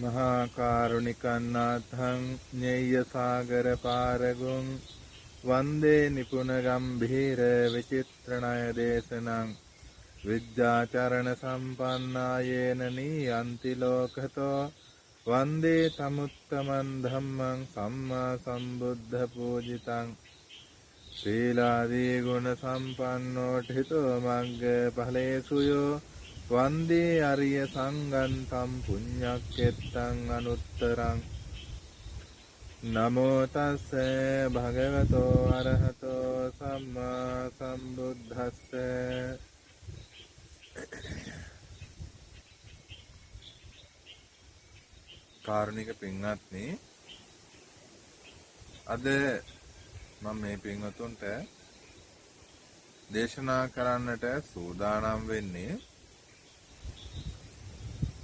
මහා කරුණිකන්නාථං ඤෙය්‍ය සාගර පාරගුං වන්දේ නිපුන ගම්භීර විචිත්‍රණය දේශනං විද්‍යාචරණ සම්පන්නායේන නීයන්ති ලෝකතෝ වන්දේ තමුත්තමන් ධම්මං සම්මා සම්බුද්ධ පූජිතං සීලාදී ගුණ සම්පන්නෝ ඨිතෝ මග්ග ඵලේසුයෝ වන්දේ අරිය සංඝන්තම් පුඤ්ඤක්කෙත්තං අනුත්තරං නමෝ තස්ස භගවතෝ අරහතෝ සම්මා සම්බුද්දස්ස කාරුණික පින්වත්නි අද මම මේ පින්වතුන්ට දේශනා කරන්නට සූදානම් වෙන්නේ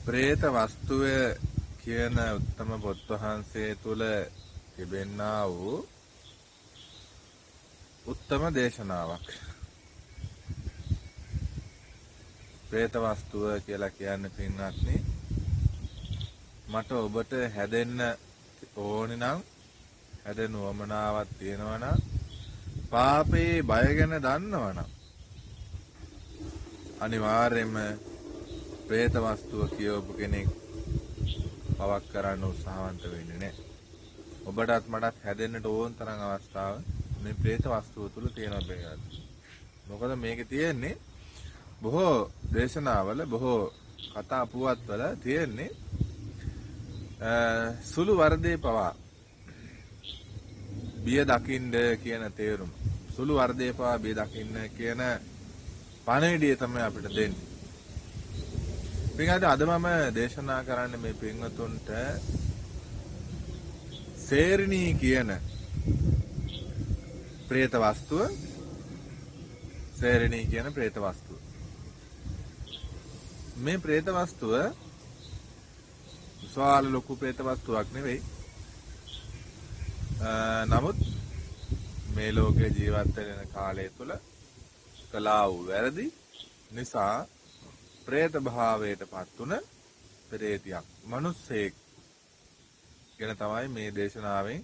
ප්‍රේත වස්තුව කියන උත්තම පොත් වහන්සේ තුල තිබෙනා වූ උත්තම දේශනාවක්. ප්‍රේත වස්තුව කියලා කියන්නේ පින්වත්නි මට ඔබට හැදෙන්න ඕනේ නම් හැදෙන්න උවමනාවක් තියෙනවා නම් පාපේ බය ගැන දන්නවනම් අනිවාර්යයෙන්ම ප්‍රේත වස්තුව කියවපු කෙනෙක් පවක් කරන්න උත්සාහවන්ත වෙන්නේ නැහැ. ඔබටත් මටත් හැදෙන්නට ඕන තරම් අවස්ථාව මේ ප්‍රේත වස්තුව තුල තියෙනවා බේගත්. මොකද මේකේ තියෙන්නේ බොහෝ දේශනාවල බොහෝ කතා පුවත්වල තියෙන්නේ සුළු වර්ධේ පවා බිය දකින්න කියන තේරුම. සුළු වර්ධේ පවා බිය දකින්න කියන පණිවිඩය තමයි අපිට දෙන්නේ. පින්වත්නි අද මම දේශනා කරන්නේ මේ පින්වතුන්ට සේරිණී කියන ප්‍රේත වස්තුව. සේරිණී කියන ප්‍රේත වස්තුව. මේ ප්‍රේත වස්තුව විශාල ලොකු ප්‍රේත වස්තුවක් නෙවෙයි. නමුත් මේ ලෝකේ ජීවත් වෙන කාලය තුල කළා වූ වැරදි නිසා ප්‍රේත භාවයට පත් වුණ ප්‍රේතියක් මිනිස්සෙක් ගැන තමයි මේ දේශනාවෙන්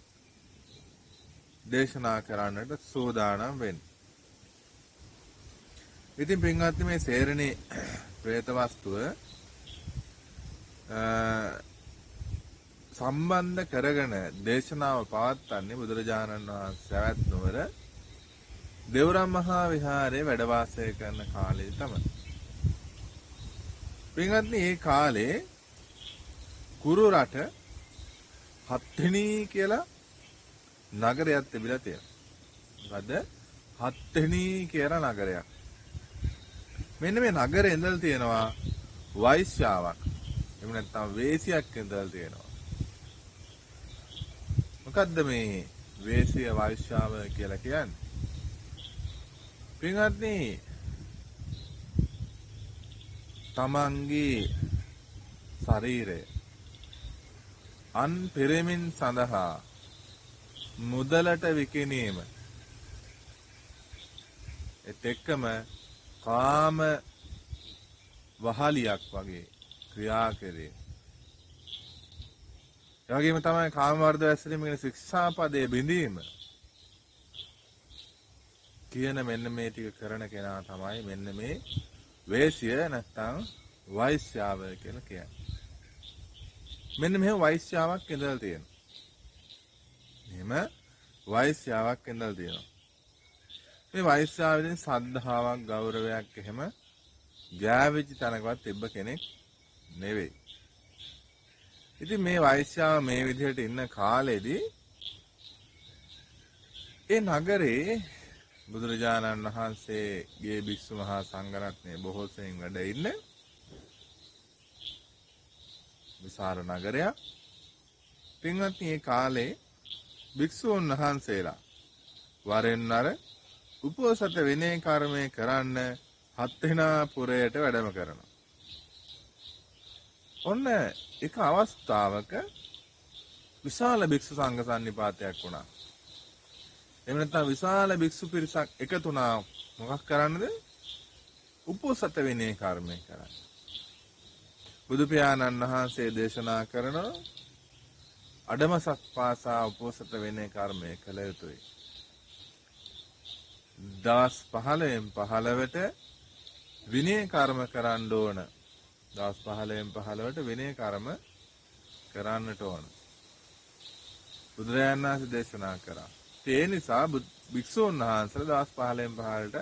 දේශනා කරන්නට සූදානම් වෙන්නේ. ඉතින් පින්වත්නි මේ සේරණේ ප්‍රේත වස්තුව සම්බන්ධ කරගෙන දේශනාව පවත්වන්නේ බුදුරජාණන් වහන්සේ සවැත් නුවර දෙව්රම් මහා විහාරයේ වැඩ වාසය කරන කාලේ තමයි. පින්වත්නි මේ කාලේ කුරු රට හත්වෙනි කියලා නගරයක් තිබිලා තියෙනවා. මොකද හත්වෙනි කියලා නගරයක්. මෙන්න මේ නගරේ ඉඳලා තියෙනවා වෛශ්‍යාවක්. එහෙම නැත්නම් වේසියක් ඉඳලා තියෙනවා. මොකද්ද මේ වේසිය වෛශ්‍යාව කියලා කියන්නේ? පින්වත්නි තමන්ගේ ශරීරය අන් පෙරමින් සඳහා මුදලට විකිණීම ඒත් එක්කම කාම වහලියක් වගේ ක්‍රියා කරේ. ඒ වගේම තමයි කාම වර්ධව ඇසරීම කියන ශික්ෂාපදයේ බිඳීම කියන මෙන්න මේ ටික කරන කෙනා තමයි මෙන්න මේ වේශ්‍ය නැත්නම් වෛශ්‍යාව කියලා කියන්නේ. මෙන්න මෙහෙම වෛශ්‍යාවක් ඉඳලා තියෙනවා. මෙහෙම වෛශ්‍යාවක් ඉඳලා තියෙනවා. මේ වෛශ්‍යාවෙන් සද්ධාාවක් ගෞරවයක් එහෙම ගෑවිච්ච තැනකවත් තිබ්බ කෙනෙක් නෙවෙයි. ඉතින් මේ වෛශ්‍යාව මේ විදිහට ඉන්න කාලෙදී ඒ නගරේ බුදුරජාණන් වහන්සේගේ භික්ෂු මහා සංඝරත්නය බොහෝ සෙයින් වැඩ ඉන්න විශාල නගරයක්. පින්වත්නි මේ කාලේ භික්ෂුන් වහන්සේලා වරෙන් වර උපෝසත විනය කර්මය කරන්න හත්වෙනා පුරයට වැඩම කරනවා. ඔන්න එක අවස්ථාවක විශාල භික්ෂු සංඝ සන්නිපාතයක් වුණා. එහෙම නැත්නම් විශාල භික්ෂු පිරිසක් එකතු වුණා. මොකක් කරන්නද? උපෝසත විනය කර්මය කරන්න. බුදු පියාණන් වහන්සේ දේශනා කරන අඩමසක් පාසා උපෝසත වෙන්නේ කර්මය කළ යුතුයි. දවස් 15න් 15ට විනය කර්ම කරන්න ඕන. දවස් 15න් 15ට විනය කර්ම කරන්නට ඕන. බුදුරජාණන් වහන්සේ දේශනා කරා. ඒ නිසා භික්ෂුන් වහන්සේලා දවස් 15න් 15ට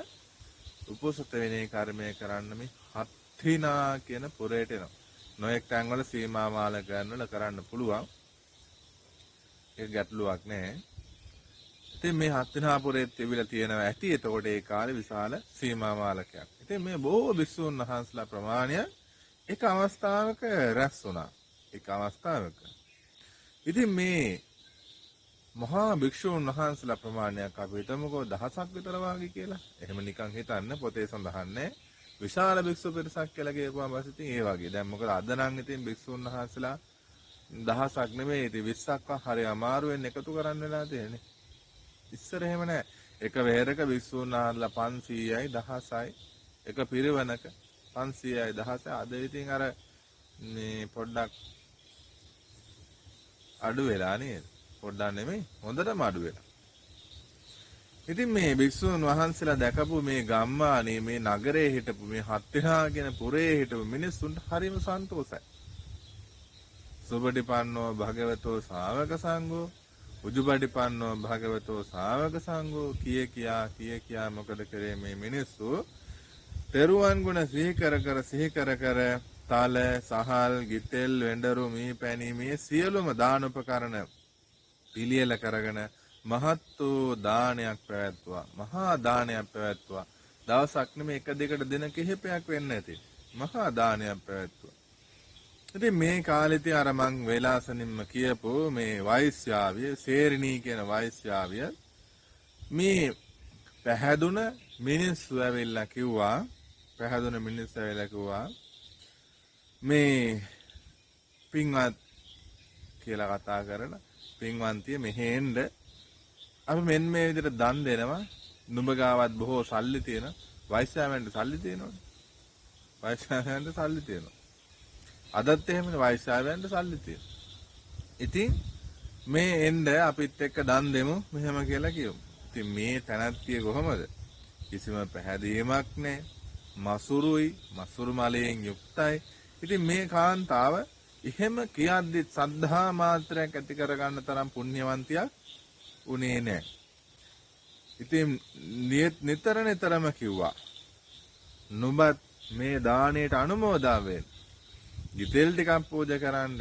උපෝසත විනය කර්මය කරන්න මේ හත්තිනා කියන පුරේට එනවා. නොඑක් තැන්වල සීමා මාල ගන්නවල කරන්න පුළුවන්. ඒක ගැටලුවක් නෑ. ඉතින් මේ හත්තිනා පුරේත් තිබිලා තියෙනවා ඇති. එතකොට ඒ කාලේ විශාල සීමා මාලකයක්. ඉතින් මේ බොහෝ භික්ෂුන් වහන්සේලා ප්‍රමාණය එක අවස්ථාවක රැස් වුණා. එක අවස්ථාවක. ඉතින් මේ මහා භික්ෂුන් වහන්සේලා ප්‍රමාණයක් අපි හිතමුකෝ දහසක් විතර වගේ කියලා. එහෙම නිකන් හිතන්න පොතේ සඳහන් නැහැ. විශාල භික්ෂු පිරිසක් කියලා කියපුවාම පස්සේ ඉතින් ඒ වගේ. දැන් මොකද අද නම් ඉතින් භික්ෂුන් වහන්සේලා දහසක් නෙමෙයි ඉතින් 20ක් හරි අමාරුවෙන් එකතු කරන්න වෙලා තියෙන්නේ. ඉස්සර එහෙම නැහැ. එක වෙහෙරක භික්ෂුන් වහන්සේලා 500යි 1000යි එක පිරිවනක 500යි 1000යි අද ඉතින් අර මේ පොඩ්ඩක් අඩු වෙලා නේද? පොඩ්ඩක් නෙමෙයි හොඳටම අඩු වෙලා. ඉතින් මේ භික්ෂුන් වහන්සේලා දැකපු මේ ගම්මානේ මේ නගරේ හිටපු මේ හත්තිනා කියන පුරේ හිටපු මිනිස්සුන්ට හරිම සන්තෝෂයි. සුබටිපන්නෝ භගවතෝ ශාවක සංඝෝ උජුබටිපන්නෝ භගවතෝ ශාවක සංඝෝ කිය කියා මොකද කරේ මේ මිනිස්සු තෙරුවන් ගුණ සිහි කර කර තල සහල් ගිතෙල් වෙඬරු මී පැණි මේ සියලුම දාන උපකරණ පිළියෙල කරගෙන මහත් වූ දානයක් පැවැත්වුවා. මහා දානයක් පැවැත්වුවා. දවසක් නෙමෙයි එක දෙකට දින කිහිපයක් වෙන්න ඇති. මහා දානයක් පැවැත්වුවා. ඉතින් මේ කාලෙදී අර මං වේලාසනින්ම කියපු මේ වෛශ්‍යාවිය සේරිණී කියන වෛශ්‍යාවිය මේ පැහැදුන මිනිස්සු ඇවිල්ලා කිව්වා මේ පින්වත් කියලා කතා කරන පින්වන්තිය මෙහෙ එන්න අපි මෙන්න මේ විදිහට දන් දෙනවා. නුඹ ගාවත් බොහෝ සල්ලි තියෙන වෛශ්‍යාවයන්ට සල්ලි තියෙනවනේ. වෛශ්‍යාවයන්ට සල්ලි තියෙනවා. අදත් එහෙමනේ වෛශ්‍යාවයන්ට සල්ලි තියෙනවා. ඉතින් මේ එන්න අපිත් එක්ක දන් දෙමු මෙහෙම කියලා කියමු. ඉතින් මේ තනත්තිය කොහමද? කිසිම පැහැදීමක් නැහැ. මසුරුයි, මසුරු මලයෙන් යුක්තයි. ඉතින් මේ කාන්තාව එහෙම කියද්දි සද්ධා මාත්‍රයක් ඇති කරගන්න තරම් පුණ්‍යවන්තියක් උනේ නැහැ. ඉතින් නිතරම කිව්වා නුඹත් මේ දාණයට අනුමෝදා වෙන්න. ගිතෙල් ටිකක් පූජා කරන්න,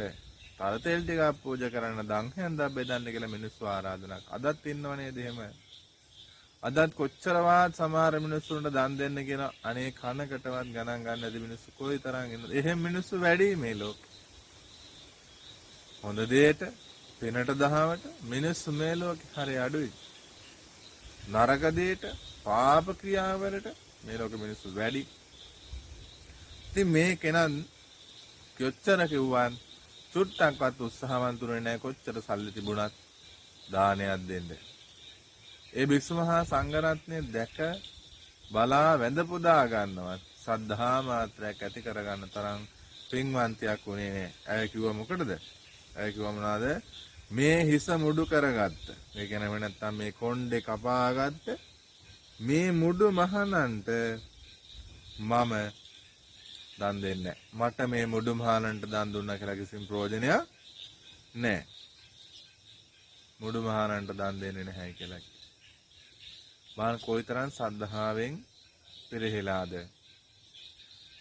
තල තෙල් ටිකක් පූජා කරන්න, දන් හැන්දක් බෙදන්න කියලා මිනිස්සු ආරාධනා. අදත් ඉන්නව නේද එහෙම? අදත් කොච්චරවත් සමහර මිනිස්සුන්ට දන් දෙන්න කියන අනේ කනකටවත් ගණන් ගන්න නැති මිනිස්සු කොයිතරම් ඉන්නද? එහෙම මිනිස්සු වැඩි මේ ලෝකේ. හොඳ දෙයට, පිනට දහවට මිනිස්සු මේ ලෝකේ හරි අඩුයි. නරක දෙයට, පාප ක්‍රියාවලට මේ ලෝකේ මිනිස්සු වැඩි. ඉතින් මේ කෙනන් කොච්චර කිව්වන් චුට්ටක්වත් උත්සාහවන්තුනේ නැහැ කොච්චර සල්ලි තිබුණත් දානයක් දෙන්න. ඒ භික්ෂු මහා සංඝරත්නය දැක බලා වැඳ පුදා ගන්නවත් සද්ධා මාත්‍රයක් ඇති කරගන්න තරම් පින්වන්තියක් උනේ නැහැ. ඇය කිව්වා මොකටද? ඇය කිව්වා මොනවාද? මේ හිස මුඩු කරගත්ත. ඒ කියන්නේ නැත්තම් මේ කොණ්ඩේ කපාගත්ත මේ මුඩු මහනන්ට මම දන් දෙන්නේ නැහැ. මට මේ මුඩු මහනන්ට දන් දුන්නා කියලා කිසිම ප්‍රයෝජනයක් නැහැ. මුඩු මහනන්ට දන් දෙන්නේ නැහැ කියලා. බාන කොයිතරම් සද්ධාවෙන් පිරිහිලාද?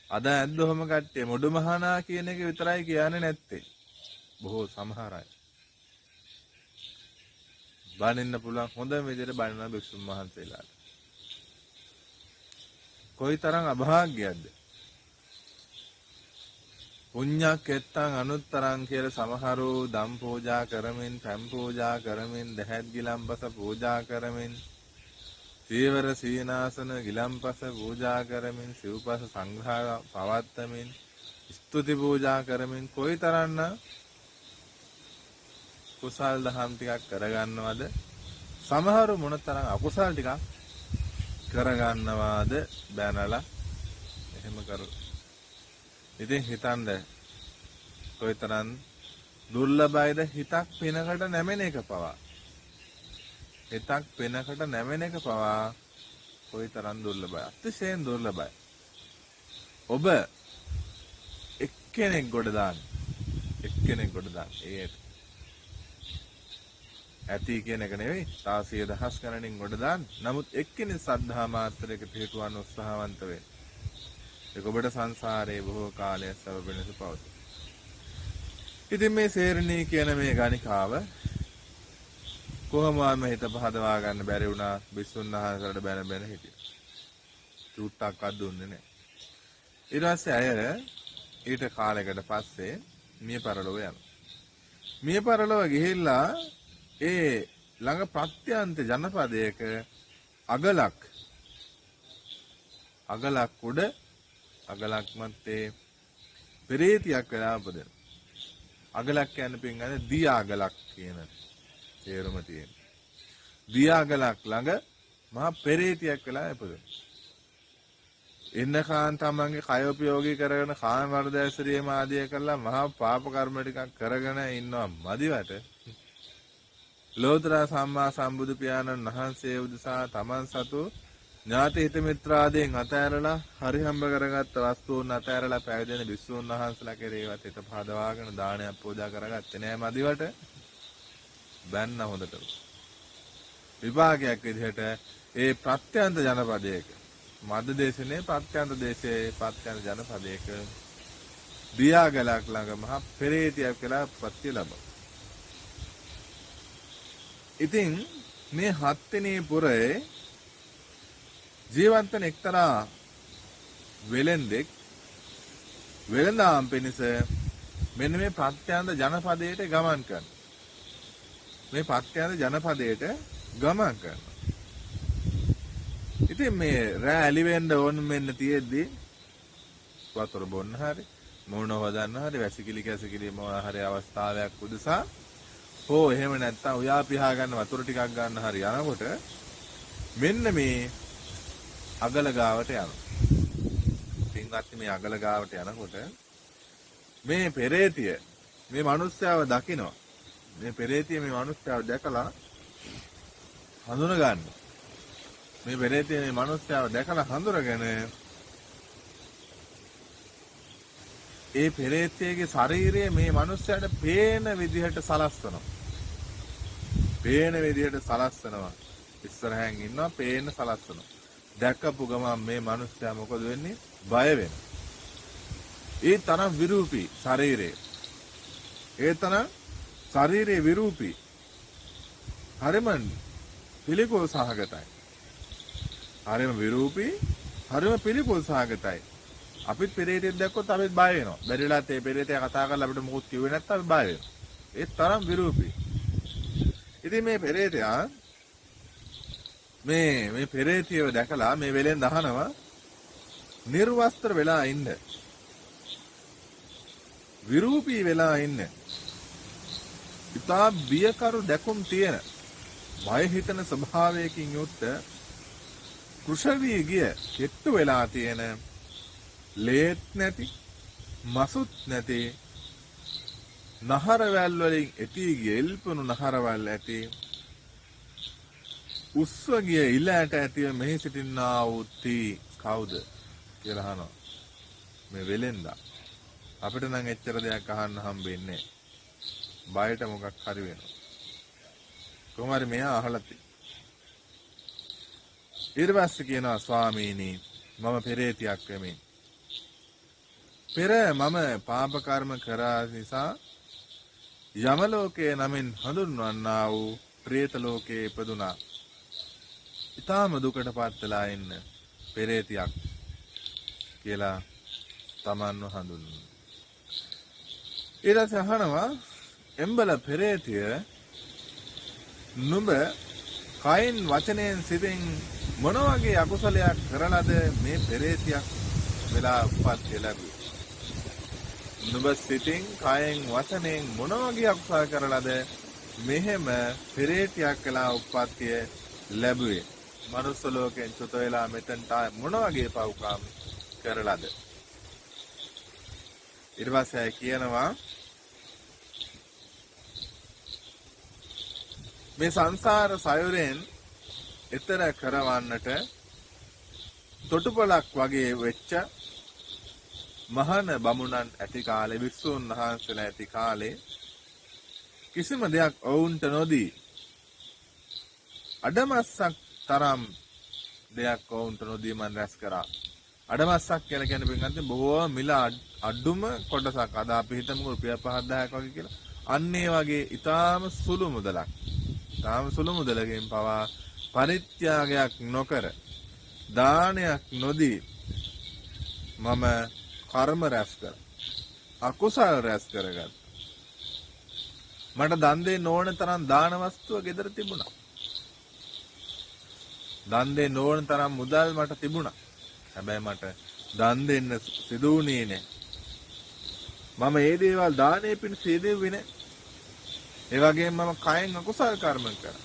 අද ඇද්දොම කට්ටිය මුඩු මහනා කියන එක විතරයි කියන්නේ නැත්තේ. බොහෝ සමහර අය. බානින්න පුළුවන් හොඳම විදිහට බානන භික්ෂුන් වහන්සේලාට. කොයිතරම් අභාග්‍යයක්ද? පුඤ්ඤක් එත්තං අනුත්තරං කියලා සමහරු දම් පූජා කරමින්, පැම් පූජා කරමින්, දහත් ගිලම්පස පූජා කරමින්, සීවර සීනාසන ගිලම්පස පූජා කරමින්, සිව්පස සංඝ පවත්තමින්, ස්තුති පූජා කරමින් කොයිතරම්න කුසල් දහම් ටිකක් කරගන්නවද? සමහරු මොනතරම් අකුසල් ටිකක් කරගන්නවාද බැනලා එහෙම කරු. ඉතින් හිතන්න කොයිතරම් දුර්ලභයිද හිතක් පිනකට නැමෙන එක පවා. හිතක් පිනකට නැමෙන එක පවා කොයිතරම් දුර්ලභයි. අතිශයින් දුර්ලභයි. ඔබ එක්කෙනෙක් ගොඩ දාන්න. එක්කෙනෙක් ගොඩ දාන්න. ඒත් ඇති කියන එක නෙවෙයි. තා 100,000 ගණනින් ගොඩ දාන්න. නමුත් එක්කෙනෙක් සද්ධා මාත්‍රයක පිටුවන්න උත්සාහවන්ත වෙන්න. ඒක ඔබට සංසාරේ බොහෝ කාලයක් සැප වෙනස පවතී. ඉතින් මේ සේරණී කියන මේ ගණිකාව කොහොමවත් හිත පහදවා ගන්න බැරි වුණා. බිස්සුන් වහන්සේලාට බැන බැන හිටියා. චුට්ටක්වත් දුන්නේ නැහැ. ඊට පස්සේ අය ඊට කාලයකට පස්සේ මිය පරලොව යනවා. මිය පරලොව ගිහිල්ලා ඒ ළඟ ප්‍රත්‍යන්ත ජනපදයක අගලක් උඩ අගලක් මැත්තේ පෙරේතියක් වෙලා උපදින. අගලක් කියන්නේ පින්ගන්නේ දියාගලක් කියන තේරුම තියෙන. දියාගලක් ළඟ මහා පෙරේතියක් වෙලා උපදින. ඉන්න කාන් තමන්ගේ කය උපයෝගී කරගෙන කාම වර්ධයසරියම ආදිය කරලා මහා පාප කර්ම ටිකක් කරගෙන ඉන්නවා මදිවට. ලෝතර සම්මා සම්බුදු පියාණන් වහන්සේ උදෙසා තමන් සතු ඥාති හිත මිත්‍රාදීන් අතෑරලා හරි හම්බ කරගත්ත වස්තුන් අතෑරලා පැවිදෙන භික්ෂුන් වහන්සේලා කෙරේවත් හිත පහදවාගෙන දානයක් පූජා කරගත්තේ නෑ මදිවට. බැන්න හොඳට. විභාගයක් විදිහට ඒ ප්‍රත්‍යන්ත ජනපදයක මධ්‍ය දේශනේ ප්‍රත්‍යන්ත දේශයේ ප්‍රත්‍යන්ත ජනපදයක දියාගලක් ළඟ මහා පෙරේතියක් කියලා ප්‍රත්‍ය ලැබුවා. ඉතින් මේ හත්වෙනි පුරේ ජීවන්ත එක්තරා වෙලෙන්දෙක් වෙලඳාම් පිණිස මෙන්න මේ ප්‍රත්‍යන්ත ජනපදයට ගමන් කරනවා. මේ ප්‍රත්‍යන්ත ජනපදයට ගමන් කරනවා. ඉතින් මේ රෑ ඇලි වෙන්න ඕන මෙන්න තියෙද්දි වතුර බොන්න හරි මොන හොදන්න හරි වැසිකිලි කැසිකිලි මොන හරි අවස්ථාවක් උදෙසා හෝ එහෙම නැත්තම් උයා පිහා ගන්න වතුර ටිකක් ගන්න හරි යනකොට මෙන්න මේ අගල ගාවට යනවා. පින්වත්නි මේ අගල ගාවට යනකොට මේ පෙරේතිය මේ මිනිස්යාව දකිනවා. මේ පෙරේතිය මේ මිනිස්යාව දැකලා හඳුන ගන්නවා. මේ පෙරේතිය මේ මිනිස්යාව දැකලා හඳුනගෙන ඒ පෙරේතියගේ ශරීරය මේ මිනිස්යාට පේන විදිහට සලස්වනවා. පේන විදිහට සලස්වනවා. ඉස්සරහින් ඉන්නවා පේන සලස්වනවා. දැක්කපු ගමන් මේ මිනිස්යා මොකද වෙන්නේ? බය වෙනවා. ඒ තරම් විරූපී ශරීරය. ඒ තරම් ශරීරයේ විරූපී. හරිම පිළිකුල් සහගතයි. හරිම විරූපී, හරිම පිළිකුල් සහගතයි. අපිත් පෙරේතෙක් දැක්කොත් අපිත් බය වෙනවා. බැරිලාත් ඒ පෙරේතයා කතා කරලා අපිට මොකුත් කිව්වේ නැත්නම් අපි බය වෙනවා. ඒ තරම් විරූපී. ඉතින් මේ පෙරේතයා මේ පෙරේතියව දැකලා මේ වෙලෙන් දහනවා නිර්වස්ත්‍ර වෙලා ඉන්න. විරූපී වෙලා ඉන්න. ඉතා බියකරු දැකුම් තියෙන බය හිතන ස්වභාවයකින් යුක්ත කුෂවී ගිය කෙට්ටු වෙලා තියෙන ලේත් නැති මසුත් නැති නහරවැල් වලින් එටී ගිය එල්පුණු නහරවල් ඇති උස්ව ගිය ඉල ඇට ඇතිව මෙහි සිටින්නා වූ තී කවුද කියලා අහනවා. මේ වෙලෙන්දා අපිට නම් එච්චර දෙයක් අහන්න හම්බෙන්නේ නැහැ. බයට මොකක් හරි වෙනවා. කොහොම හරි මෙයා අහලා තියෙනවා. ඊට පස්සේ කියනවා ස්වාමීනි මම පෙරේතියක් වෙමි. පෙර මම පාප කර්ම කරා නිසා යම ලෝකයේ නමින් හඳුන්වන්නා වූ പ്രേත ලෝකයේ ඉපදුනා. ඊටම දුකටපත් වෙලා ඉන්න පෙරේතියක් කියලා තමන්ව හඳුන්වනවා. ඊට පස්සේ අහනවා එම්බල පෙරේතිය නුඹ කයින් වචනයෙන් සිතෙන් මොන වගේ අකුසලයක් කරලාද මේ පෙරේතියක් වෙලා උපත් ලැබුවේ? නුඹ සිතින් කයෙන් වචනයෙන් මොන වගේ අකුසල කරලාද මෙහෙම පෙරේතියක් වෙලා උපත්ය ලැබුවේ? මනුස්ස ලෝකෙන් චුත වෙලා මෙතනට මොන වගේ පව්කාම කරලාද? ඊට පස්සේ කියනවා මේ සංසාර සයුරෙන් එතර කරවන්නට තොටුපළක් වගේ වෙච්ච මහාන බමුණන් ඇති කාලේ වික්ෂුන් වහන්සේලා ඇති කාලේ කිසිම දෙයක් ඔවුන්ට නොදී අඩමස්සක් තරම් දෙයක් ඔවුන්ට නොදී මන් රැස් කරා. අඩමස්සක් කියලා කියන්නේ පින්වත්නි බොහෝ මිල අඩුම කොටසක්. අද අපි හිතමුකෝ රුපියල් 5,000ක් වගේ කියලා. අන්න ඒ වගේ ඊටාම සුළු මුදලක්. ඊටාම සුළු මුදලකින් පවා පරිත්‍යාගයක් නොකර දානයක් නොදී මම කර්ම රැස් කර අකුසල රැස් කරගත්තා. මට දන් දෙන්න ඕන තරම් දාන වස්තුව ගෙදර තිබුණා. දන් දෙන්න ඕන තරම් මුදල් මට තිබුණා. හැබැයි මට දන් දෙන්න සිදු වුණේ නැහැ. මම මේ දේවල් දානේ පිණිස දෙව්වේ නැහැ. ඒ වගේම මම කයෙන් අකුසල කර්ම කරා.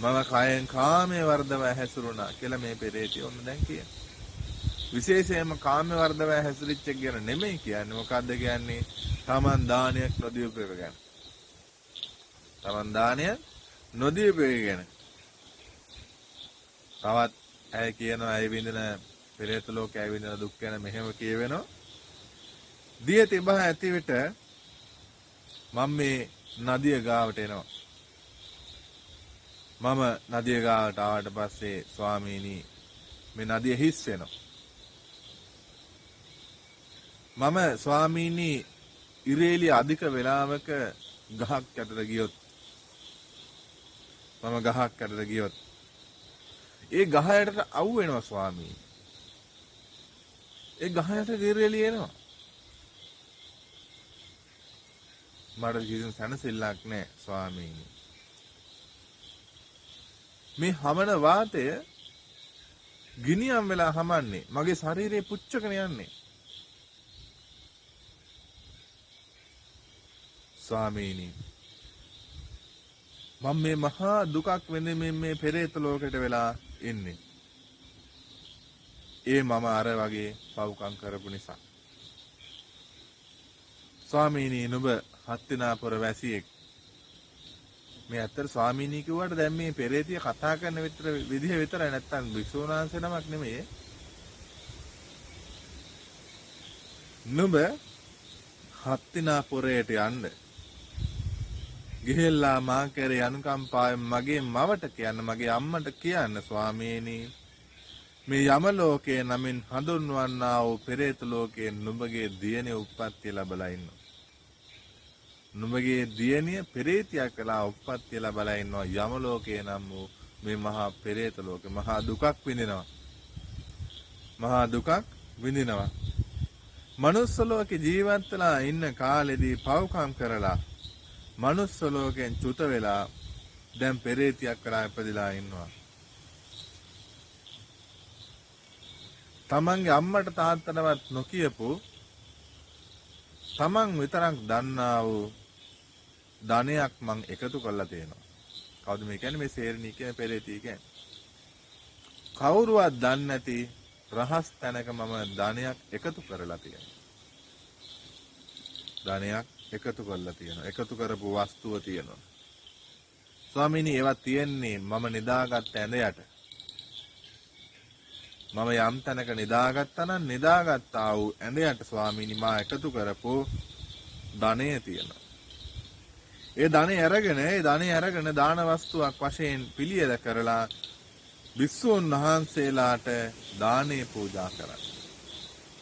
මම කයෙන් කාමයේ වර්ධව හැසිරුණා කියලා මේ පෙරේතී ඔන්න දැන් කියන්නේ. විශේෂයෙන්ම කාමයේ වර්ධව හැසිරිච්ච කියන නෙමෙයි කියන්නේ. මොකද්ද කියන්නේ? තමන් දානයක් නොදීපු එක ගැන. තමන් දානයක් නොදීපු එක ගැන. තවත් ඇය කියනවා ඇය විඳින පෙරේත ලෝකයේ ඇය විඳින දුක් ගැන මෙහෙම කියවෙනවා. දිය තිබහ ඇති විට මම මේ නදිය ගාවට එනවා. මම නදිය ගාවට ආවට පස්සේ ස්වාමීනි මේ නදිය හිස් වෙනවා. මම ස්වාමීනි ඉරේලි අධික වේලාවක ගහක් යටට ගියොත් මම ගහක් යටට ගියොත් ඒ ගහ යටට අවු වෙනවා ස්වාමීනි. ඒ ගහ යටට ඉරේලි එනවා. මට කිසිම සැනසෙල්ලක් නැහැ ස්වාමීනි. මේ හමන වාතය ගිනියම් වෙලා හමන්නේ මගේ ශරීරේ පුච්චකන යන්නේ. ස්වාමීනි මම මේ මහා දුකක් වෙන්නේ මේ පෙරේත ලෝකෙට වෙලා ඉන්නේ. ඒ මම අර වගේ පව්කම් කරපු නිසා. ස්වාමීනි නුඹ හත්තිනාපුර වැසියෙක්. මේ ඇත්තට ස්වාමීනි කිව්වට දැන් මේ පෙරේතිය කතා කරන විදිහ විතරයි නැත්තම් වික්ෂුන් වහන්සේ නමක් නෙමෙයි. නුඹ හත්තිනාපුරයට යන්න. ගිහිල්ලා මා කෙරේ අනුකම්පාවෙන් මගේ මවට කියන්න මගේ අම්මට කියන්න ස්වාමීනි මේ යම ලෝකයේ නමින් හඳුන්වන්නා වූ පෙරේත ලෝකයේ නුඹගේ දියණිය උප්පත්තිය ලැබලා ඉන්නවා. නුඹගේ දියණිය පෙරේතියක් වෙලා උප්පත්තිය ලැබලා ඉන්නවා යම ලෝකයේ නම් වූ මේ මහා පෙරේත ලෝකේ මහා දුකක් විඳිනවා. මහා දුකක් විඳිනවා. මනුස්ස ලෝකේ ජීවත් වෙලා ඉන්න කාලෙදී පව්කම් කරලා මනුස්ස ලෝකෙන් චුත වෙලා දැන් පෙරේතියක් කරා ඉපදිලා ඉන්නවා. තමන්ගේ අම්මට තාත්තටවත් නොකියපු තමන් විතරක් දන්නා වූ ධනයක් මං එකතු කරලා තියෙනවා. කවුද මේ කියන්නේ? මේ සේරණී කියන පෙරේතිය කියන්නේ. කවුරුවත් දන්නේ නැති රහස් තැනක මම ධනයක් එකතු කරලා තියෙනවා. ධනයක් එකතු කරලා තියෙනවා. එකතු කරපු වස්තුව තියෙනවා. ස්වාමීනි ඒවා තියෙන්නේ මම නිදාගත්ත ඇඳ යට. මම යම් තැනක නිදාගත්තා නම් නිදාගත්තා වූ ඇඳ යට ස්වාමීනි මා එකතු කරපු ධනය තියෙනවා. ඒ ධනය අරගෙන දාන වස්තුවක් වශයෙන් පිළියෙල කරලා වික්ෂුන් වහන්සේලාට දානේ පූජා කරා.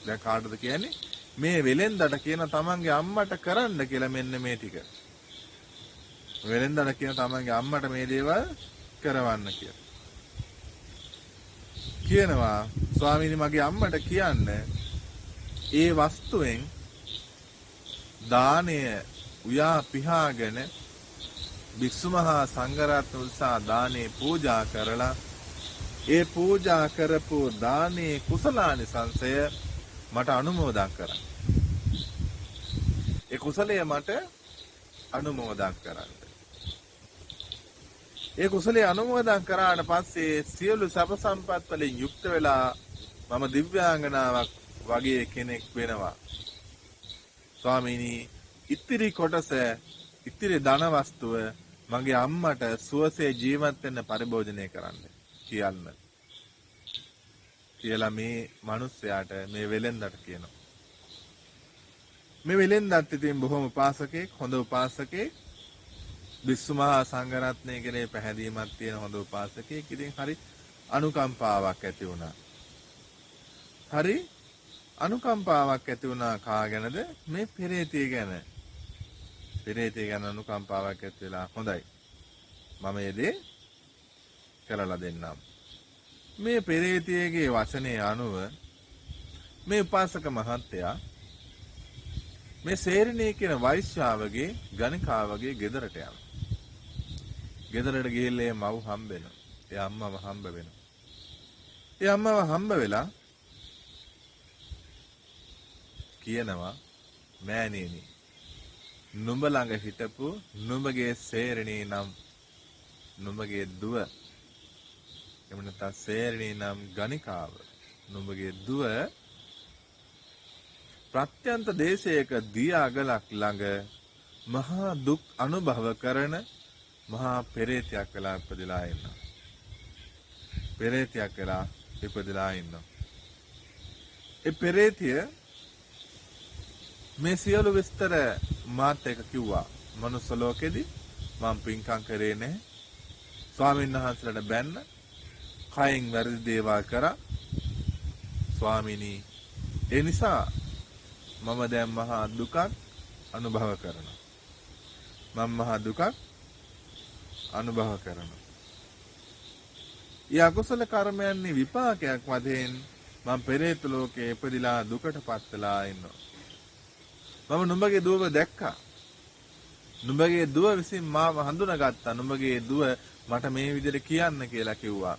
දැන් කාටද කියන්නේ? මේ වෙලෙන්දට කියන තමන්ගේ අම්මට කරන්න කියලා මෙන්න මේ ටික. වෙලෙන්දට කියන තමන්ගේ අම්මට මේ දේවල් කරවන්න කියලා. කියනවා ස්වාමීනි මගේ අම්මට කියන්න ඒ වස්තුවෙන් දානය උයා පිහාගෙන භික්ෂු මහා සංඝරත්න උල්සා දානේ පූජා කරලා ඒ පූජා කරපු දානේ කුසලානිසංසය මට අනුමෝදන් කරන්න. ඒ කුසලය මට අනුමෝදන් කරන්න. ඒ කුසලයේ අනුමෝදන් කරාට පස්සේ සියලු සබ සම්පත් වලින් යුක්ත වෙලා මම දිව්‍යාංගනාවක් වගේ කෙනෙක් වෙනවා. ස්වාමීනි ඉතිරි කොටස ඉතිරි ධන වස්තුව මගේ අම්මට සුවසේ ජීවත් වෙන්න පරිභෝජනය කරන්න කියන්න කියලා මේ මිනිස්යාට මේ වෙලෙන්දට කියනවා. මේ වෙලෙන්දත් ඉතින් බොහොම උපාසකෙක්, හොඳ උපාසකෙක්, වික්ෂු මහා සංඝරත්නය කෙරේ පැහැදීමක් තියෙන හොඳ උපාසකෙක්. ඉතින් හරි අනුකම්පාවක් ඇති වුණා. හරි අනුකම්පාවක් ඇති වුණා කා ගැනද? මේ පෙරේතිය ගැන. පෙරේතිය ගැන අනුකම්පාවක් ඇති වෙලා හොඳයි. මම මේ දේ කරලා දෙන්නම්. මේ පෙරේතියගේ වචනේ අනුව මේ උපාසක මහත්තයා මේ සේරිනේ කියන වෛශ්‍යාවගේ ගණිකාවගේ ගෙදරට යනවා. ගෙදරට ගිහිල්ලා මව් හම්බ වෙනවා. ඒ අම්මව හම්බ වෙනවා. ඒ අම්මව හම්බ වෙලා කියනවා මෑණියනි නුඹ ළඟ හිටපු නුඹගේ සේරිනේ නම් නුඹගේ දුව එමු නැත්නම් සේරිනේ නම් ගණිකාව නුඹගේ දුව ප්‍රත්‍යන්ත දේශයක දිය අගලක් ළඟ මහා දුක් අනුභව කරන මහා පෙරේතයක් වෙලා ඉපදලා ඉන්නවා. පෙරේතයක් වෙලා ඉපදලා ඉන්නවා. ඒ පෙරේතිය මේ සියලු විස්තර මාත් එක කිව්වා. මනුස්ස ලෝකෙදි මම පින්කම් කරේ නැහැ. ස්වාමීන් වහන්සේලාට බැන්න. කයින් වැරදි දේවල් කරා. ස්වාමිනී ඒ නිසා මම දැන් මහා දුකක් අනුභව කරනවා. මම මහා දුකක් අනුභව කරනවා. ඊ අකුසල කර්මයන්ගේ විපාකයක් වශයෙන් මම පෙරේත ලෝකේ ඉපදිලා දුකටපත් වෙලා ඉන්නවා. මම නුඹගේ දුවව දැක්කා. නුඹගේ දුව විසින් මාව හඳුනාගත්තා. නුඹගේ දුව මට මේ විදිහට කියන්න කියලා කිව්වා.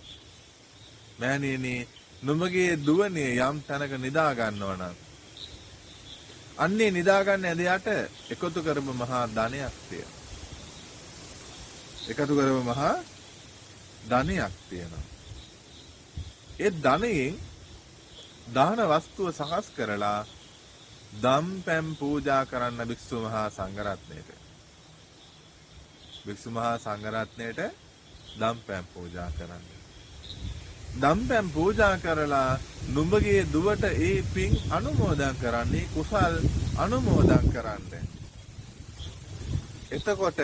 මෑණියනි නුඹගේ දුවනේ යම් තැනක නිදා ගන්නවා නම් අන්නේ නිදා ගන්න ඇදයට එකතු කරපු මහා ධනයක් තියෙනවා. එකතු කරපු මහා ධනයක් තියෙනවා. ඒ ධනයෙන් දාන වස්තුව සකස් කරලා දම් පැම් පූජා කරන්න භික්ෂු මහා සංඝරත්නයට. භික්ෂු මහා සංඝරත්නයට දම් පැම් පූජා කරන්න. දම් පැම් පූජා කරලා නුඹගේ දුවට ඒ පින් අනුමෝදන් කරන්නේ කුසල් අනුමෝදන් කරන්න. එතකොට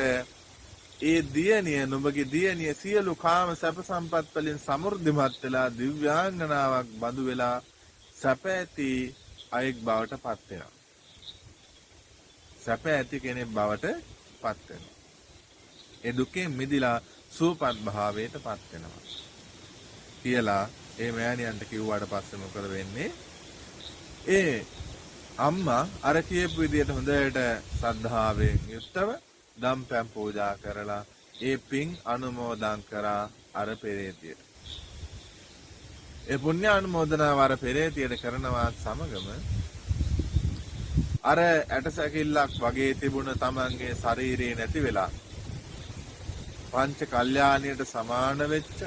ඒ දියණිය නුඹගේ දියණිය සියලු කාම සැප සම්පත් වලින් සමෘද්ධිමත් වෙලා දිව්‍යාංගනාවක් බඳු වෙලා සැප ඇති අයෙක් බවට පත් වෙනවා. සැප ඇති කෙනෙක් බවට පත් වෙනවා. ඒ දුකෙන් මිදිලා සූපත් භාවයට පත් වෙනවා. කියලා ඒ මෑණියන්ට කිව්වාට පස්සේ මොකද වෙන්නේ? ඒ අම්මා අර කියපු විදිහට හොඳට ශ්‍රද්ධාවෙන් යුක්තව දම් පැම් පූජා කරලා ඒ පින් අනුමෝදන් කරා අර පෙරේතියට. ඒ පුණ්‍ය අනුමෝදනාව අර පෙරේතියට කරනවා සමගම අර ඇටසැකිල්ලක් වගේ තිබුණ තමන්ගේ ශරීරේ නැති වෙලා පංච කල්යාණියට සමාන වෙච්ච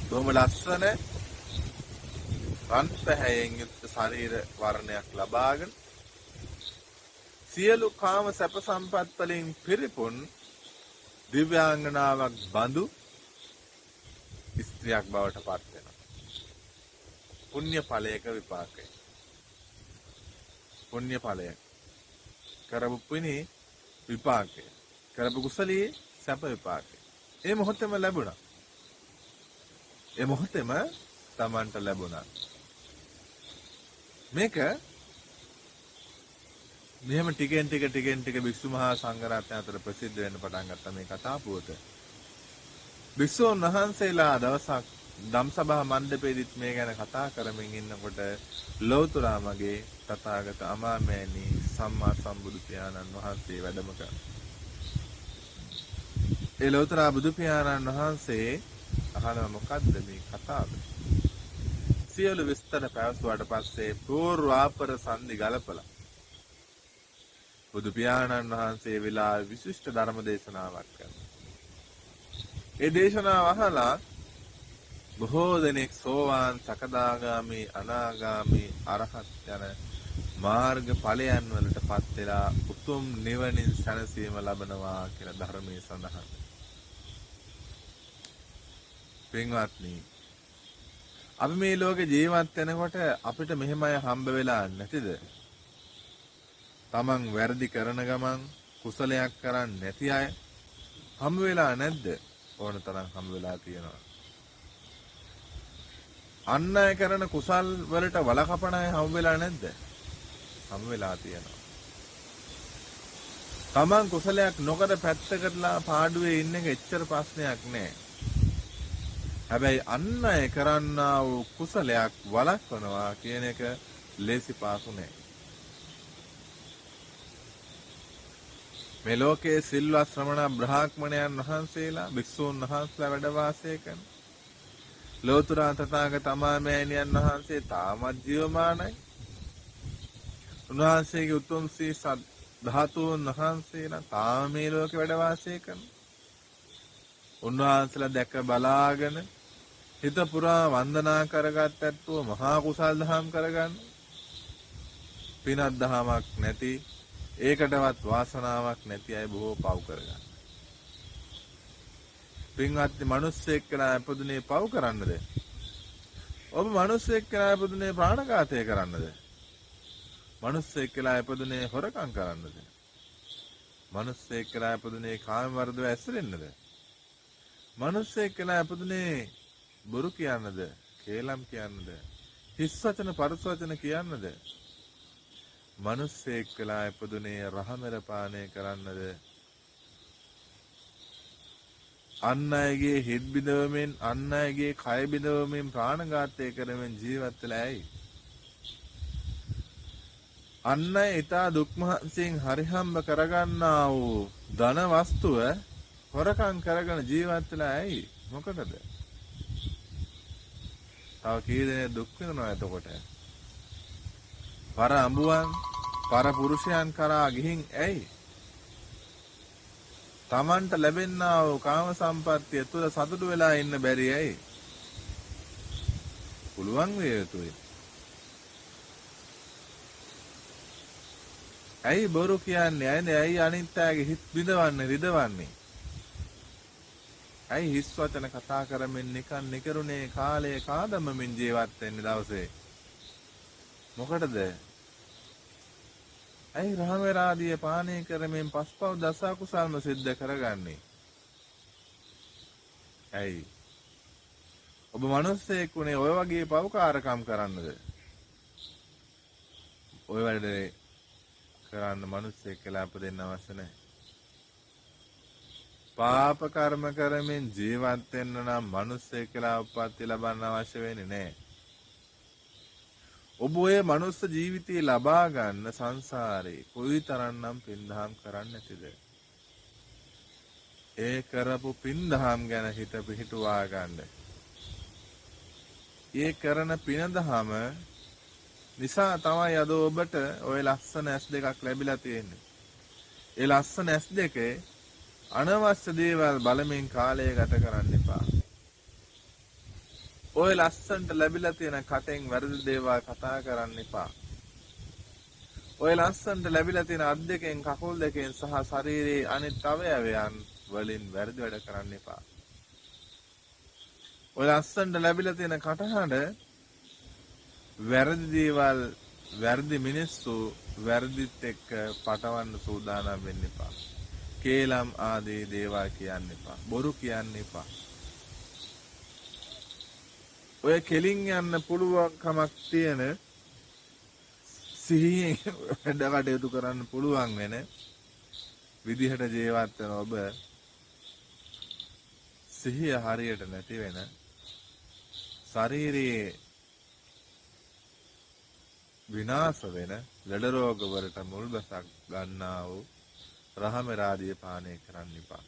බොහොම ලස්සන රන් පැහැයෙන් යුක්ත ශරීර වර්ණයක් ලබාගෙන සියලු කාම සැප සම්පත් වලින් පිරිපුන් දිව්‍යාංගනාවක් බඳු ස්ත්‍රියක් බවට පත් වෙනවා. පුණ්‍ය ඵලයක විපාකය. පුණ්‍ය ඵලය. කරපු පුණ්‍ය විපාකය. කරපු කුසලයේ සැප විපාකය. ඒ මොහොතේම ලැබුණා. ඒ මොහොතේම Tamanට ලැබුණා. මේක මෙහෙම ටිකෙන් ටික භික්ෂු මහා සංඝරත්නය අතර ප්‍රසිද්ධ වෙන්න පටන් ගත්තා මේ කතා පුවත. භික්ෂුන් වහන්සේලා දවසක් ධම්සභා මණ්ඩපයේදීත් මේ ගැන කතා කරමින් ඉන්නකොට ලෞතර මගේ තථාගත අමාමෑණී සම්මා සම්බුදු පියාණන් වහන්සේ වැඩම කළා. ඒ ලෞතර බුදු පියාණන් වහන්සේ අහනවා මොකද්ද මේ කතාව? සියලු විස්තර පැවසුවාට පස්සේ පූර්වාපර සංදි ගලපලා බුදු පියාණන් වහන්සේ විලා විශිෂ්ට ධර්ම දේශනාවක් කරනවා. ඒ දේශනාව අහලා බොහෝ දෙනෙක් සෝවාන්, සකදාගාමි, අනාගාමි, අරහත් යන මාර්ග ඵලයන් වලටපත් වෙලා උතුම් නිවනින් සැනසීම ලබනවා කියලා ධර්මයේ සඳහන්. පින්වත්නි, අපි මේ ලෝකේ ජීවත් වෙනකොට අපිට මෙහෙම අය හම්බ වෙලා නැතිද? තමන් වැරදි කරන ගමන් කුසලයක් කරන්නේ නැති අය හම්බ වෙලා නැද්ද? ඕන තරම් හම්බ වෙලා තියෙනවා. අන් අය කරන කුසල් වලට වලකපන අය හම්බ වෙලා නැද්ද? හම්බ වෙලා තියෙනවා. තමන් කුසලයක් නොකර පැත්තකටලා පාඩුවේ ඉන්න එක එච්චර ප්‍රශ්නයක් නෑ. හැබැයි අන් අය කරන්නා වූ කුසලයක් වළක්වනවා කියන එක ලේසි පාසු නෑ. මේ ලෝකයේ සිල්වත් ශ්‍රමණ බ්‍රාහ්මණයන් වහන්සේලා භික්ෂූන් වහන්සේලා වැඩ වාසය කරන ලෝතර තථාගත අමාමෑණියන් වහන්සේ තාමත් ජීවමානයි. උන්වහන්සේගේ උතුම් සී ධාතුන් වහන්සේලා තාම මේ ලෝකේ වැඩ වාසය කරන. උන්වහන්සේලා දැක බලාගෙන හිත පුරා වන්දනා කරගත් ඇත්තෝ මහා කුසල් දහම් කරගන්න. පිනක් දහමක් නැති, ඒකටවත් වාසනාවක් නැති අය බොහෝ පව් කරගන්න. පින්වත්නි, මිනිස්සෙක් කියලා ඉපදුනේ පව් කරන්නද? ඔබ මිනිස්සෙක් කියලා ඉපදුනේ ප්‍රාණඝාතය කරන්නද? මිනිස්සෙක් කියලා ඉපදුනේ හොරකම් කරන්නද? මිනිස්සෙක් කියලා ඉපදුනේ කාම වර්ධව ඇසුරෙන්නද? මිනිස්සෙක් කියලා ඉපදුනේ බොරු කියන්නද? කේලම් කියන්නද? හිස් වචන පරස වචන කියන්නද? මිනිස්සෙක් කියලා ඉපදුනේ රහමෙර පානය කරන්නද? අන් අයගේ හිත් බිඳවමින්, අන් අයගේ කය බිඳවමින් ප්‍රාණඝාතය කරමින් ජීවත් වෙලා ඇයි? අන් අය ඊට දුක් මහන්සියෙන් හරිහම්බ කරගන්නා වූ ධන වස්තුව හොරකම් කරගෙන ජීවත් වෙලා ඇයි? මොකටද? තව කී දෙනෙක් දුක් විඳිනවා එතකොට? පර අඹුවන්, පර පුරුෂයන් කරා ගිහින් ඇයි? තමන්ට ලැබෙනා වූ කාම සම්පත්තිය තුළ සතුටු වෙලා ඉන්න බැරි ඇයි? පුළුවන් වේ යුතුයි. ඇයි බොරු කියන්නේ? ඇයි අනිත් අයගේ හිත් බිඳවන්නේ, රිදවන්නේ? ඇයි හිස් වචන කතා කරමින් නිකන් නිකරුණේ කාලයේ කාදමමින් ජීවත් වෙන්නේ දවසේ? මොකටද? ඇයි රහමෙරාදිය පානය කරමින් පස්පව් දස කුසල්ම සිද්ධ කරගන්නේ? ඇයි? ඔබ මිනිස්සෙක් උනේ ඔය වගේ පව්කාරකම් කරන්නද? ඔය වැඩේ කරන්න මිනිස්සෙක් කියලා අපදෙන්න අවශ්‍ය නැහැ. පාප කර්ම කරමින් ජීවත් වෙන්න නම් මිනිස්සෙක් කියලා උප්පත්ති ලබන්න අවශ්‍ය වෙන්නේ නැහැ. ඔබ ඔය මනුස්ස ජීවිතය ලබා ගන්න සංසාරේ කොයිතරම්නම් පින්දහම් කරන්නේ නැතිද? ඒ කරපු පින්දහම් ගැන හිත පිහිටුවා ගන්න. ඒ කරන පින්දහම නිසා තමයි අද ඔබට ওই ලස්සන S2 ලැබිලා තියෙන්නේ. ඒ ලස්සන S2 අනවශ්‍ය දේවල් බලමින් කාලය ගත කරන්න එපා. ඔය ලස්සනට ලැබිලා තියෙන කටෙන් වැරදි දේවල් කතා කරන්න එපා. ඔය ලස්සනට ලැබිලා තියෙන අත් දෙකෙන් කකුල් දෙකෙන් සහ ශරීරයේ අනිත් අවයවයන් වලින් වැරදි වැඩ කරන්න එපා. ඔය ලස්සනට ලැබිලා තියෙන කටහඬ වැරදි දේවල්, වැරදි මිනිස්සු වැරදිත් එක්ක පටවන්න සූදානම් වෙන්න එපා. කේලම් ආදී දේවල් කියන්න එපා. බොරු කියන්න එපා. ඔය කෙලින් යන්න පුළුවන්කමක් තියෙන, සිහියෙන් වැඩ කටයුතු කරන්න පුළුවන් වෙන විදිහට ජීවත් වෙන ඔබ සිහිය හරියට නැති වෙන, ශරීරයේ විනාශ වෙන ලෙඩ රෝග වලට මුල් බසක් ගන්නා වූ රහමෙරාදිය පානය කරන්න එපා.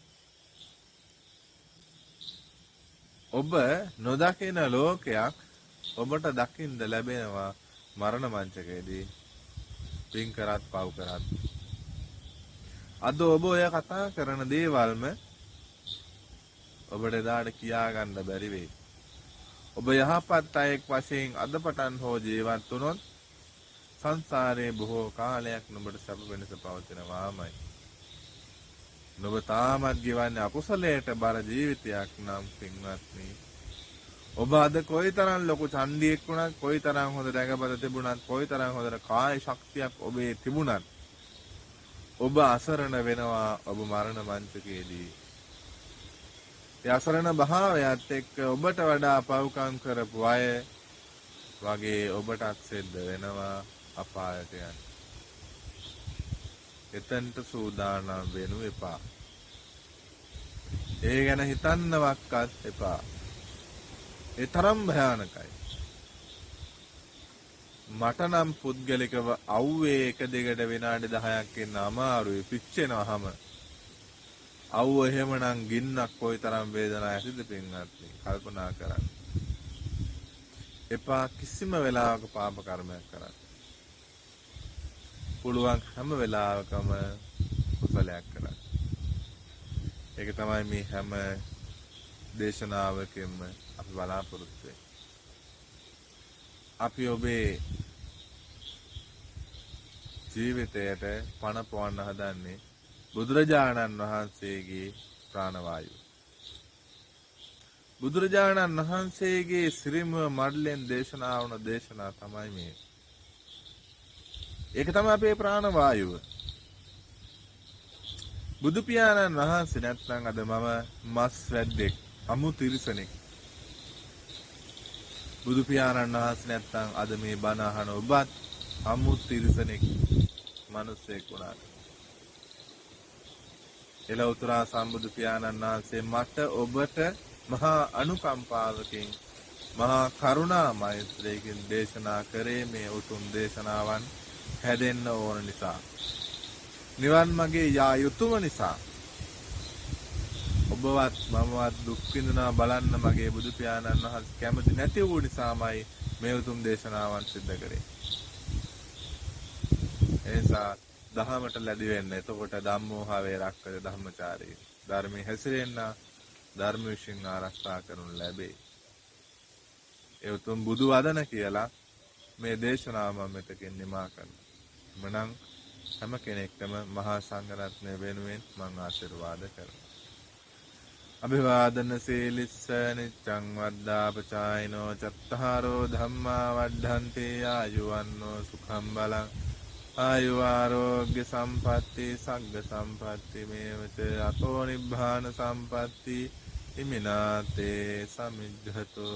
ඔබ නොදකින ලෝකයක් ඔබට දකින්න ලැබෙනවා මරණ මංචකයේදී, පින් කරත් පව් කරත්. අද ඔබ ඔය කතා කරන දේවල්ම ඔබට එදාට කියා ගන්න බැරි වෙයි. ඔබ යහපත් අයෙක් වශයෙන් අද පටන් හෝ ජීවත් වුණොත් සංසාරයේ බොහෝ කාලයක් නුඹට සැප වෙනස පවතිනවාමයි. නුඹ තාමත් ගෙවන්නේ අකුසලයට බර ජීවිතයක් නම් පින්වත්නි. ඔබ අද කොයිතරම් ලොකු චණ්ඩියෙක් වුණත්, කොයිතරම් හොඳ රැඟපත තිබුණත්, කොයිතරම් හොඳ කාය ශක්තියක් ඔබේ තිබුණත්, ඔබ අසරණ වෙනවා ඔබ මරණ මංචකයේදී. ඒ අසරණ භාවයත් එක්ක ඔබට වඩා පව්කම් කරපු අය වගේ ඔබටත් සිද්ධ වෙනවා අපායට යන්න. එතනට සූදානම් වෙනු එපා. ඒ ගැන හිතන්නවක්වත් එපා. ඒ තරම් භයානකයි. මට නම් පුද්ගලිකව අවුවේ එක දෙකට විනාඩි 10ක් ඉන්න අමාරුයි, පිච්චෙනවහම. අවුව එහෙමනම් ගින්නක් කොයිතරම් වේදනාවක් ඇතිද පින්වත්නි, කල්පනා කරන්න. එපා කිසිම වෙලාවක පාප කර්මයක් කරන්න. පුළුවන් හැම වෙලාවකම කුසලයක් කරන්න. ඒක තමයි මේ හැම දේශනාවකින්ම අපි බලාපොරොත්තු වෙන්නේ. අපි ඔබේ ජීවිතයට පණ පොවන්න හදන්නේ බුදුරජාණන් වහන්සේගේ ප්‍රාණවායුව. බුදුරජාණන් වහන්සේගේ සිරිමුව මඩලෙන් දේශනා වුණ දේශනා තමයි මේ. ඒක තමයි අපේ ප්‍රාණවායුව. බුදු පියාණන් වහන්සේ නැත්නම් අද මම මස් වැද්දෙක්, අමු තිරිසනෙක්. බුදු පියාණන් වහන්සේ නැත්නම් අද මේ බණ අහන ඔබත් අමු තිරිසනෙක්, මිනිසෙක් වුණාට. එලවතුරා සම්බුදු පියාණන් වහන්සේ මට ඔබට මහා අනුකම්පාවකින්, මහා කරුණා මෛත්‍රියකින් දේශනා කරේ මේ උතුම් දේශනාවන් හැදෙන්න ඕන නිසා. නිවන් මගේ යා යුතුයම නිසා. ඔබවත් මමවත් දුක් විඳිනවා බලන්න මගේ බුදු පියාණන් වහන්සේ කැමති නැති වූ නිසාමයි මේ උතුම් දේශනාවන් සිද්ධ කරේ. එනිසා දහමට ලැබි වෙන්න. එතකොට ධම්මෝහාවේ රක්කද ධම්මචාරී. ධර්මයේ හැසිරෙන්න, ධර්ම විශ්ින් ආරක්ෂා කරනු ලැබේ. ඒ උතුම් බුදු වදන කියලා මේ දේශනාව මම මෙතකින් නිමා කරනවා. මනම් හැම කෙනෙක්ටම මහා සංඝරත්නය වෙනුවෙන් මම ආශිර්වාද කරනවා. අභිවාදන සීලිස්ස නිච්ඡං වද්දාපචායිනෝ චත්තාරෝ ධම්මා වඩ්ඩන්ති ආයුවන්නෝ සුඛං බලං ආයුආරෝග්‍ය සම්පatti සග්ග සම්පatti මේවච අතෝ නිබ්බාන සම්පatti ඉමිනාතේ සමිද්ධතෝ